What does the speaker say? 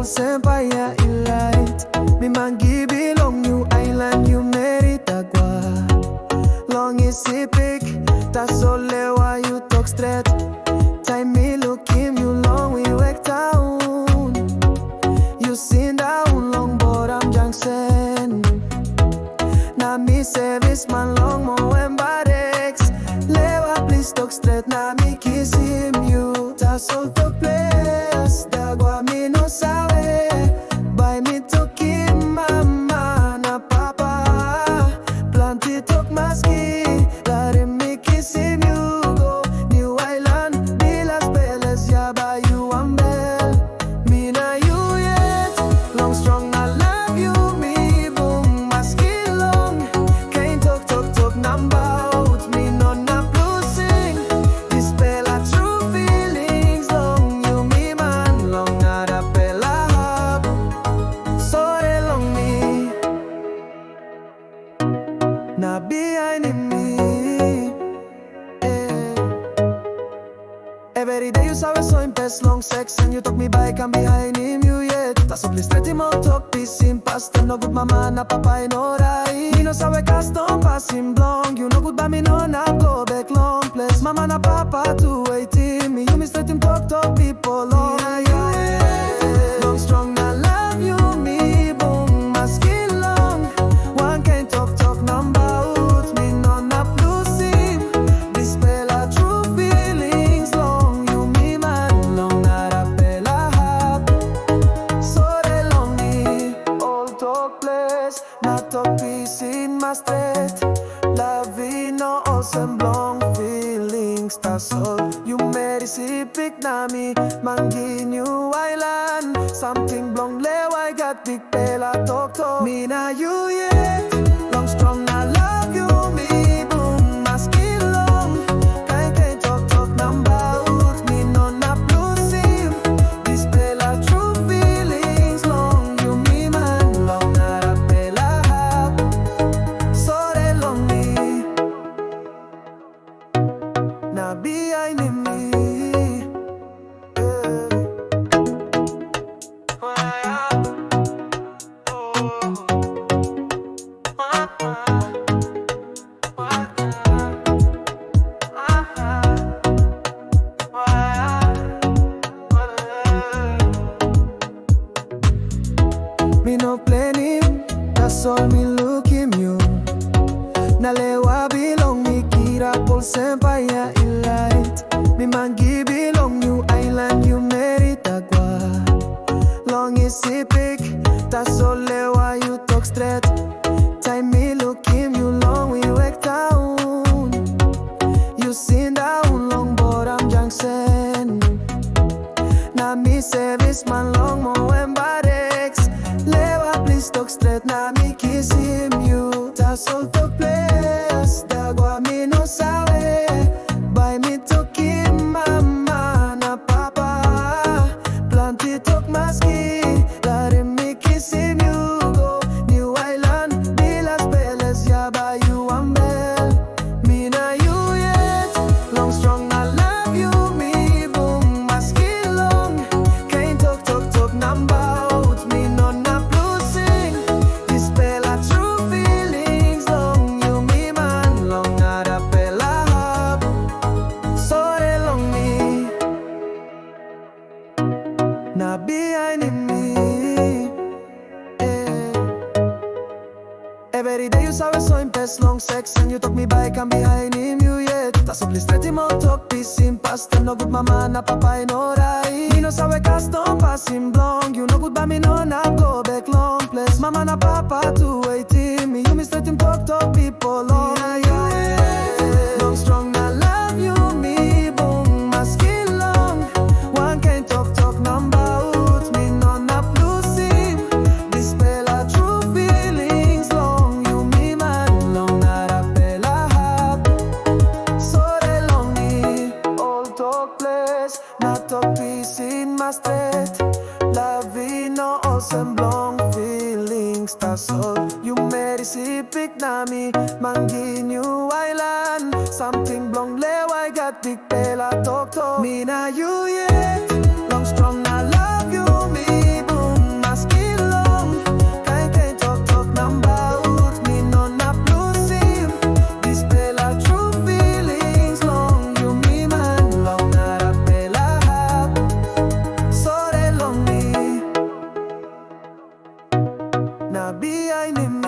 Sempaya Light. Me mangi belong New Island, you Meri Dagua. Long is sippik, that's all why you talk straight. Time me look him, you long we wake town. You seen down long, but I'm junction. Na me service man long mo embarex. Lewa please talk straight, na me kiss him you. That's all the place, Dagua me no sabe. By me talking mama na papa. Planty talk maski, let him me kiss him you go. New Island, be las peles, ya by you and bell. Me na you yet, long strong I love you, me boom maski long. Can't talk number out, me no na blue sing. This pela true feelings long, you me man long na da pela hub. So they long me, na behind me. Yeah. Every day you saw so impress long sex and you talk me back and behind him you yet. Tas up list him out talk peace in past no good mama na papa no right. Me no sabe custom pass him long. You no good but me no na go back long place. Mama na papa to waiting me. You miss let him talk people long. Yeah. Long strong na love you me boom my skin long. One can't talk number out me no na blue sim. This pela true feelings long. You me man long na da pela hap. So they long me all talk place. Not talk peace in my state. Love in no awesome long feelings. That's all you made si pick na me. Mangi New Island. Something blong lew I got big pela talk. Me na you yet. Long strong na love you me boom my skin long. Can't talk number out me no na blue sim. This pela true feelings long. You me man long na da pela hap. So they long me, na behind me. Me no planning, that's all me look him you. Nalewa belong me kira pol Sempaya Light. Me mangi belong New Island, you Meri Dagua. Long is sippik, that's all why you talk straight. Time me look him you long we wake town. You seen down long, but I'm junction. Na me service man long mo embarex. Lewa please talk straight, na me kiss him you. That's all the place, Dagua me no sabe. By me talking mama na papa. Planty talk maski, let him me kiss him you go. New Island, be las peles, ya by you and bell. Me na you yet, long strong I love you me boom maski long. Can't talk number out me no na blue sing. This pela true feelings long. You me man long na da pela hap. So they long me, na behind me. Yeah. Every day you saw so impress long sex and you talk me back and behind him you yet. Tas up list him out talk peace in past no good mama na papa no right. Me no sabe custom pass him long. You no good but me no na go back long place. Mama na papa to waiting me. You miss let him talk people long. Yeah. Long strong na love you me boom my skin long. One can't talk number out me no na blue sim. This pela true feelings long. You me man long na da pela hap. So they long me all talk place. Not talk peace in my state. Love in no awesome long feelings. That's all you made si pick na me. Mangi New Island. Something blong lew I got big pela talk. Me na you yet. Long strong I love you me boom nabiyainin